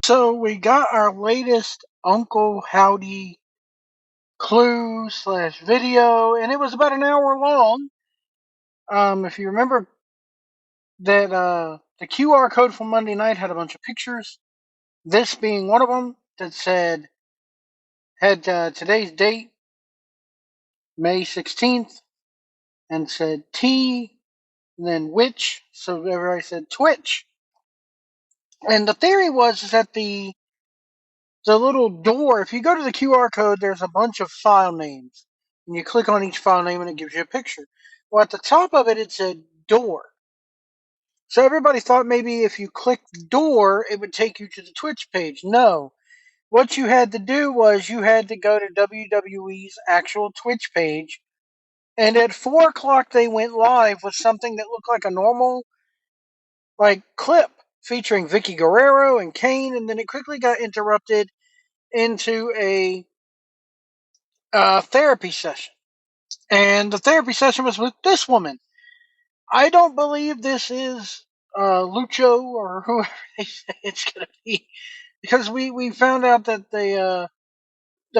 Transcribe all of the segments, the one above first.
So we got our latest Uncle Howdy clue slash video, and it was about an hour long. If you remember that the QR code from Monday night had a bunch of pictures, this being one of them that had today's date, May 16th, and said T, and then which, so everybody said Twitch. And the theory was is that the little door, if you go to the QR code, there's a bunch of file names. And you click on each file name and it gives you a picture. Well, at the top of it, it said door. So everybody thought maybe if you clicked door, it would take you to the Twitch page. No. What you had to do was you had to go to WWE's actual Twitch page. And at 4 o'clock, they went live with something that looked like a normal clip featuring Vicky Guerrero and Kane. And then it quickly got interrupted into a therapy session. And the therapy session was with this woman. I don't believe this is Lucho or whoever they say it's going to be, because we found out that the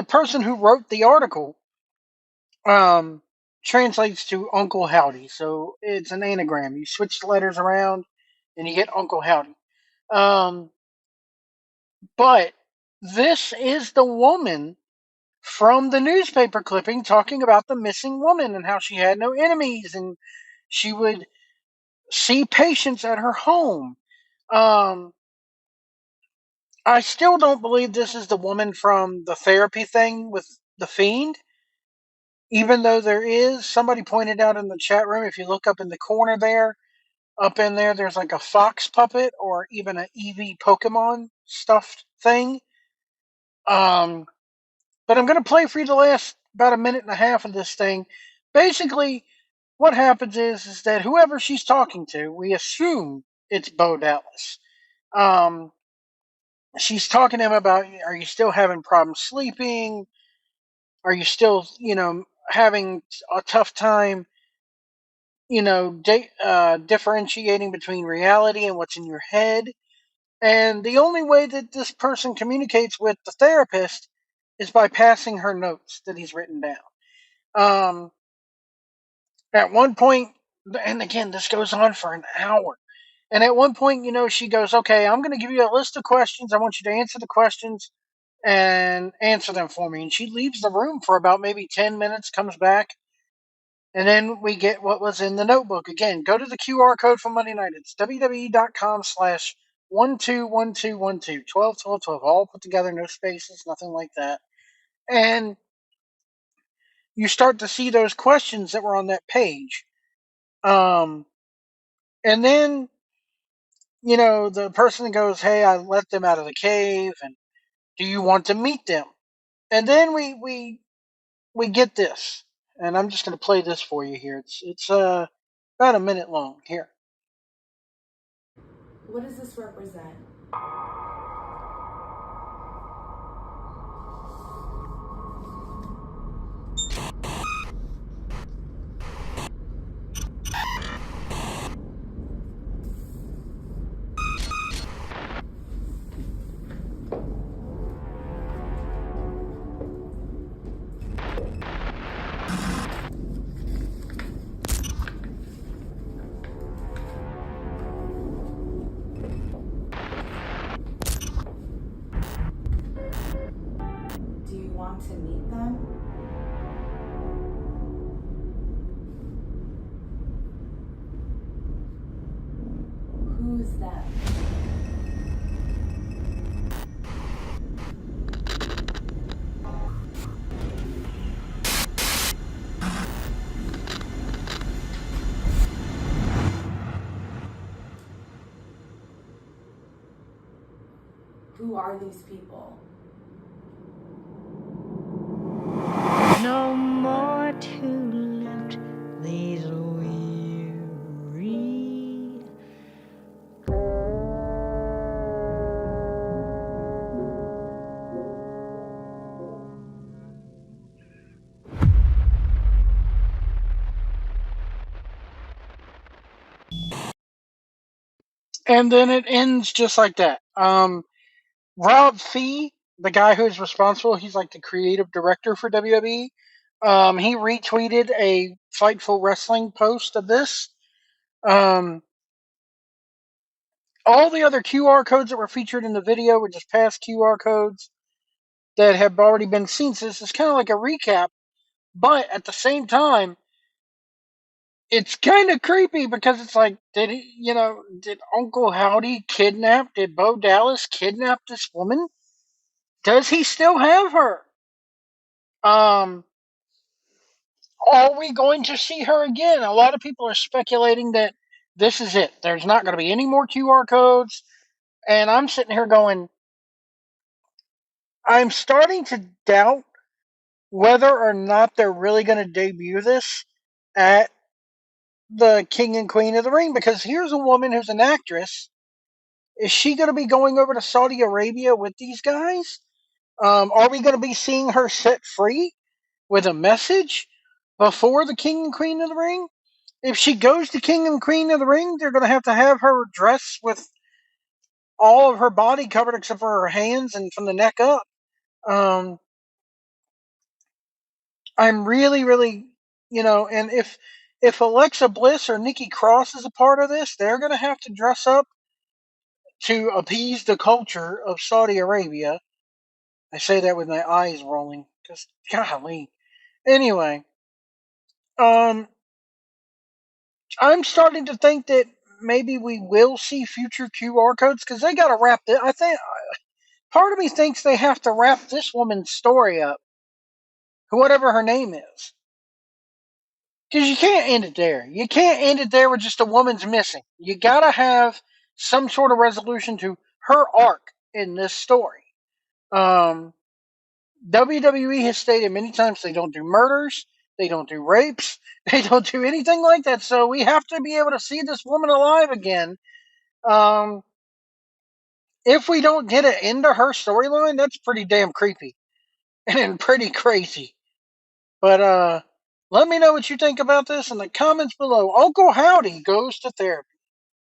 person who wrote the article um, translates to Uncle Howdy. So it's an anagram. You switch the letters around and you get Uncle Howdy. Um, but this is the woman from the newspaper clipping talking about the missing woman and how she had no enemies and she would see patients at her home. Um, I still don't believe this is the woman from the therapy thing with the fiend, even though there is, somebody pointed out in the chat room, if you look up in the corner there, up in there, there's like a fox puppet or even an Eevee Pokemon stuffed thing. But I'm going to play for you the last about a minute and a half of this thing. Basically, what happens is that whoever she's talking to, we assume it's Bo Dallas. She's talking to him about, are you still having problems sleeping? Are you still, having a tough time, differentiating between reality and what's in your head? And the only way that this person communicates with the therapist is by passing her notes that he's written down. Um, at one point, and again, this goes on for an hour. And at one point, she goes, okay, I'm going to give you a list of questions. I want you to answer the questions and answer them for me. And she leaves the room for about maybe 10 minutes, comes back, and then we get what was in the notebook. Again, go to the QR code from Monday night. It's www.com/121212, 12, 12, 12, all put together, no spaces, nothing like that. And you start to see those questions that were on that page. And then, the person goes, hey, I let them out of the cave, and do you want to meet them? And then we get this, and I'm just going to play this for you here. It's about a minute long. Here. What does this represent? Do you want to meet them? Who's them? Who are these people? No more to lift these weary. And then it ends just like that. Rob Fee, the guy who's responsible, he's like the creative director for WWE. He retweeted a Fightful Wrestling post of this. Um, all the other QR codes that were featured in the video were just past QR codes that have already been seen. So this is kind of like a recap, but at the same time, it's kind of creepy because it's like, did Uncle Howdy kidnap? Did Bo Dallas kidnap this woman? Does he still have her? Um, are we going to see her again? A lot of people are speculating that this is it. There's not going to be any more QR codes. And I'm sitting here going, I'm starting to doubt whether or not they're really going to debut this at the King and Queen of the Ring. Because here's a woman who's an actress. Is she going to be going over to Saudi Arabia with these guys? Are we going to be seeing her set free with a message before the King and Queen of the Ring? If she goes to King and Queen of the Ring, they're going to have her dress with all of her body covered except for her hands and from the neck up. Um, I'm really, really, and if Alexa Bliss or Nikki Cross is a part of this, they're going to have to dress up to appease the culture of Saudi Arabia. I say that with my eyes rolling, because golly. Anyway, um, I'm starting to think that maybe we will see future QR codes because they got to wrap it. I think part of me thinks they have to wrap this woman's story up, whatever her name is. Because you can't end it there. You can't end it there with just a woman's missing. You gotta have some sort of resolution to her arc in this story. Um, WWE has stated many times they don't do murders, they don't do rapes, they don't do anything like that. So we have to be able to see this woman alive again. Um, if we don't get it into her storyline, that's pretty damn creepy and pretty crazy. But let me know what you think about this in the comments below. Uncle Howdy goes to therapy.